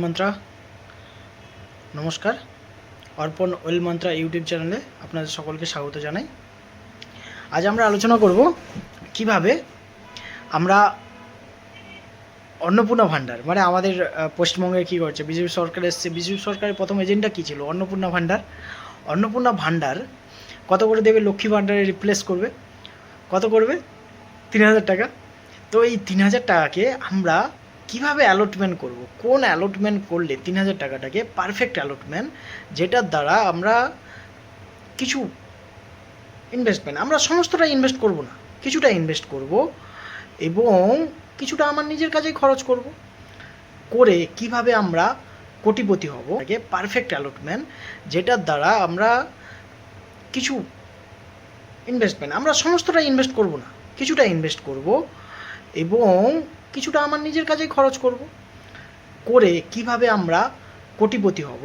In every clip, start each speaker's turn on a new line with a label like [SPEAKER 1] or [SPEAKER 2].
[SPEAKER 1] মন্ত্রা। নমস্কার, অর্পণ well mantra YouTube চ্যানেলে আপনাদের সকলকে স্বাগত জানাই। আজ আমরা আলোচনা করব কিভাবে আমরা অন্নপূর্ণা ভাণ্ডার, মানে আমাদের পশ্চিমবঙ্গে কী করছে, বিজেপি সরকার এসছে। বিজেপি সরকারের প্রথম এজেন্ডা কী ছিল? অন্নপূর্ণা ভাণ্ডার। অন্নপূর্ণা ভাণ্ডার কত করে দেবে? লক্ষ্মী ভাণ্ডারে রিপ্লেস করবে। কত করবে? ৩,০০০ টাকা। তো এই ৩,০০০ টাকাকে আমরা কিভাবে অ্যালটমেন্ট করব? কোন অ্যালটমেন্ট করলে ৩,০০০ টাকাটাকে পারফেক্ট অ্যালটমেন্ট, যেটার দ্বারা আমরা কিছু ইনভেস্টমেন্ট, আমরা সমস্তটা ইনভেস্ট করব না, কিছুটা ইনভেস্ট করব এবং কিছুটা আমার নিজের কাজেই খরচ করব, করে কিভাবে আমরা কোটিপতি হব, তাকে পারফেক্ট অ্যালটমেন্ট, যেটার দ্বারা আমরা কিছু ইনভেস্টমেন্ট, আমরা সমস্তটা ইনভেস্ট করব না, কিছুটা ইনভেস্ট করব এবং কিছুটা আমার নিজের কাজেই খরচ করব, করে কিভাবে আমরা কোটিপতি হব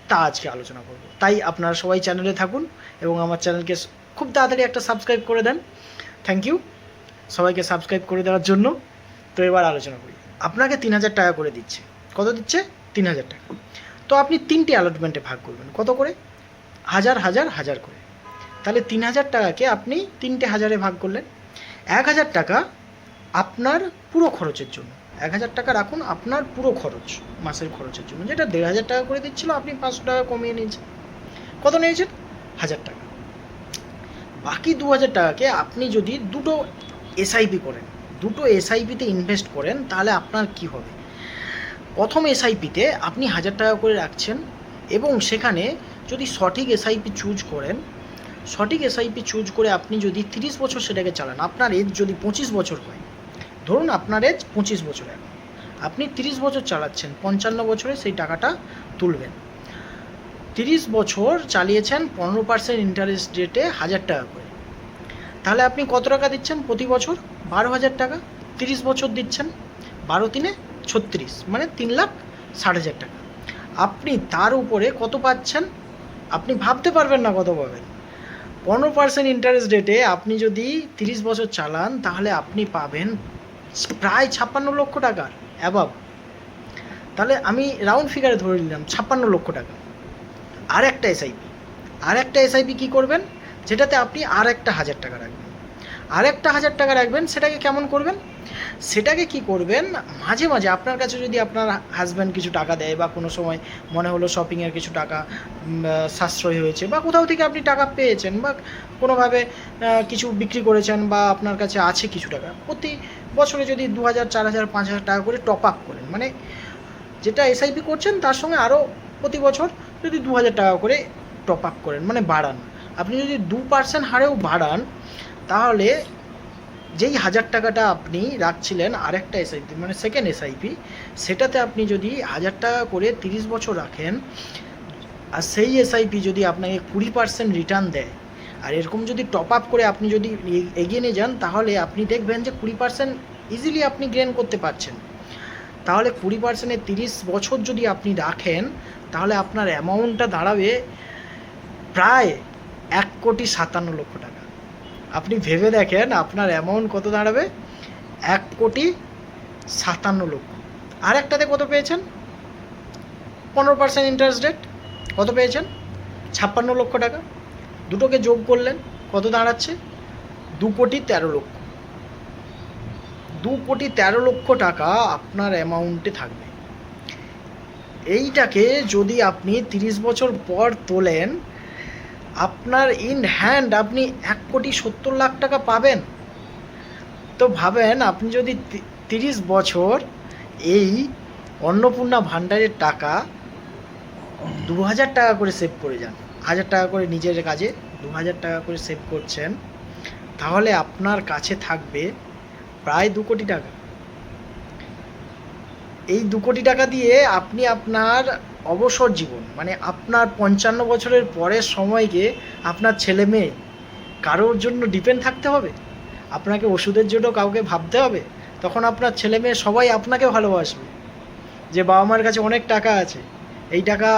[SPEAKER 1] তা আজকে আলোচনা করব। তাই আপনারা সবাই চ্যানেলে থাকুন এবং আমার চ্যানেলকে খুব তাড়াতাড়ি একটা সাবস্ক্রাইব করে দেন। থ্যাংক ইউ সবাইকে সাবস্ক্রাইব করে দেওয়ার জন্য। তো এবার আলোচনা করি। আপনাকে ৩,০০০ টাকা করে দিচ্ছে। কত দিচ্ছে? ৩,০০০ টাকা। তো আপনি 3টে অ্যালটমেন্টে ভাগ করবেন। কত করে? ১,০০০ করে। তাহলে ৩,০০০ টাকাকে আপনি 3টে হাজারে ভাগ করলেন। ১,০০০ টাকা আপনার পুরো খরচের জন্য। ১,০০০ টাকা রাখুন আপনার পুরো খরচ, মাসের খরচের জন্য, যেটা ১,৫০০ টাকা করে দিচ্ছিল, আপনি ৫০০ টাকা কমিয়ে নিয়েছেন। কত নিয়েছেন? ১,০০০ টাকা। বাকি ২,০০০ টাকাকে আপনি যদি দুটো এসআইপি করেন, দুটো এসআইপিতে ইনভেস্ট করেন, তাহলে আপনার কি হবে? প্রথম এসআইপিতে আপনি ১,০০০ টাকা করে রাখছেন এবং সেখানে যদি সঠিক এসআইপি চুজ করেন, সঠিক এসআইপি চুজ করে আপনি যদি ৩০ বছর সেটাকে চালান, আপনার এজ যদি ২৫ বছর হয়, ধরুন আপনার এজ ২৫ বছর, এখন আপনি ৩০ বছর চালাচ্ছেন, ৫৫ বছরে সেই টাকাটা তুলবেন। ৩০ বছর চালিয়েছেন, ১৫% ইন্টারেস্ট রেটে ১,০০০ টাকা করে। তাহলে আপনি কত টাকা দিচ্ছেন প্রতি বছর? ১২,০০০ টাকা। ৩০ বছর দিচ্ছেন, ১২×৩=৩৬, মানে ৩,৬০,০০০ টাকা। আপনি তার উপরে কত পাচ্ছেন? আপনি ভাবতে পারবেন না কত পাবেন। ১৫% ইন্টারেস্ট রেটে আপনি যদি ৩০ বছর চালান, তাহলে আপনি পাবেন প্রায় ৫৬ লক্ষ টাকার অ্যাবাভ। তাহলে আমি রাউন্ড ফিগারে ধরে নিলাম ৫৬ লক্ষ টাকা। আর একটা এসআইপি কী করবেন? যেটাতে আপনি আর একটা ১,০০০ টাকা রাখবেন। আর একটা ১,০০০ টাকা রাখবেন। সেটাকে কেমন করবেন? সেটাকে কি করবেন, মাঝে মাঝে আপনার কাছে যদি আপনার হাজব্যান্ড কিছু টাকা দেয়, বা কোনো সময় মনে হলো শপিংয়ের কিছু টাকা সাশ্রয় হয়েছে, বা কোথাও থেকে আপনি টাকা পেয়েছেন, বা কোনোভাবে কিছু বিক্রি করেছেন, বা আপনার কাছে আছে কিছু টাকা, প্রতি বছরে যদি ২,০০০, ৪,০০০, ৫,০০০ টাকা করে টপ আপ করেন, মানে যেটা এসআইপি করছেন তার সঙ্গে আরও প্রতি বছর যদি ২,০০০ টাকা করে টপ আপ করেন, মানে বাড়ান, আপনি যদি 2% হারেও বাড়ান, তাহলে যেই ১,০০০ টাকাটা আপনি রাখছিলেন আরেকটা এসআইপি, মানে সেকেন্ড এসআইপি, সেটাতে আপনি যদি ১,০০০ টাকা করে ৩০ বছর রাখেন, আর সেই এসআইপি যদি আপনাকে 20% রিটার্ন দেয়, আর এরকম যদি টপ আপ করে আপনি যদি এগিয়ে নিয়ে যান, তাহলে আপনি দেখবেন যে 20% ইজিলি আপনি গেইন করতে পারছেন। তাহলে 20%-এ 30 বছর যদি আপনি রাখেন, তাহলে আপনার অ্যামাউন্টটা দাঁড়াবে প্রায় ১,৫৭,০০,০০০ টাকা। আপনি ভেবে দেখেন আপনার অ্যামাউন্ট কত দাঁড়াবে? ১,৫৭,০০,০০০। আর একটাতে কত পেয়েছেন? 15% ইন্টারেস্ট রেট। কত পেয়েছেন? ৫৬ লক্ষ টাকা। দুটোকে যোগ করলেন, কত দাঁড়াচ্ছে? ২,১৩,০০,০০০। ২,১৩,০০,০০০ টাকা আপনার অ্যামাউন্টে থাকবে। এইটাকে যদি আপনি ৩০ বছর পর তোলেন, আপনার ইন হ্যান্ড আপনি ১,৭০,০০,০০০ টাকা পাবেন। তো ভাবেন, আপনি যদি ৩০ বছর এই অন্নপূর্ণা ভাণ্ডারের টাকা ২,০০০ টাকা করে সেভ করে যান, ১,০০০ টাকা করে নিজের কাজে ২,০০০ টাকা করে সেভ করছেন, তাহলে আপনার কাছে থাকবে প্রায় ২ কোটি টাকা। এই ২ কোটি টাকা দিয়ে আপনি আপনার অবসর জীবন, মানে আপনার ৫৫ বছরের পরের সময়কে আপনার ছেলে মেয়ে কারোর জন্য ডিপেন্ড থাকতে হবে, আপনাকে ওষুধের জন্য কাউকে ভাবতে হবে, তখন আপনার ছেলে মেয়ে সবাই আপনাকে ভালোবাসবে, যে বাবা মার কাছে অনেক টাকা আছে, এই টাকা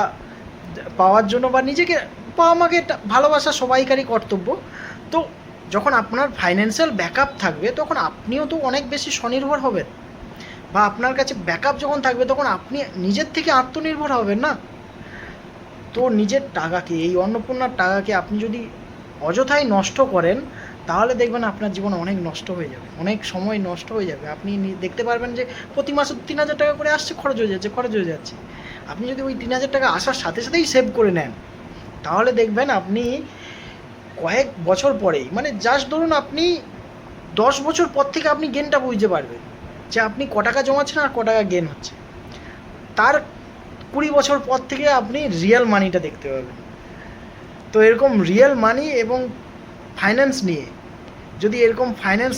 [SPEAKER 1] পাওয়ার জন্য, বা নিজেকে বাবা মাকে ভালোবাসা সবাইকারই কর্তব্য। তো যখন আপনার ফাইন্যান্সিয়াল ব্যাকআপ থাকবে, তখন আপনিও তো অনেক বেশি স্বনির্ভর হবেন। বা আপনার কাছে ব্যাকআপ যখন থাকবে তখন আপনি নিজের থেকে আত্মনির্ভর হবেন না। তো নিজের টাকাকে, এই অন্নপূর্ণার টাকাকে আপনি যদি অযথাই নষ্ট করেন, তাহলে দেখবেন আপনার জীবন অনেক নষ্ট হয়ে যাবে, অনেক সময় নষ্ট হয়ে যাবে। আপনি দেখতে পারবেন যে প্রতি মাসে 3,000 টাকা করে আসছে, খরচ হয়ে যাচ্ছে, খরচ হয়ে যাচ্ছে। আপনি যদি ওই 3,000 টাকা আসার সাথে সাথেই সেভ করে নেন, তাহলে দেখবেন আপনি কয়েক বছর পরেই, মানে জাস্ট ধরুন আপনি 10 বছর পর থেকে আপনি গেনটা বুঝতে পারবেন যে আপনি ক টাকা জমাচ্ছেন আর ক টাকা গেন হচ্ছে। তার 20 বছর পর থেকে আপনি রিয়েল মানিটা দেখতে পাবেন। তো এরকম রিয়েল মানি এবং ফাইন্যান্স নিয়ে, যদি এরকম ফাইন্যান্স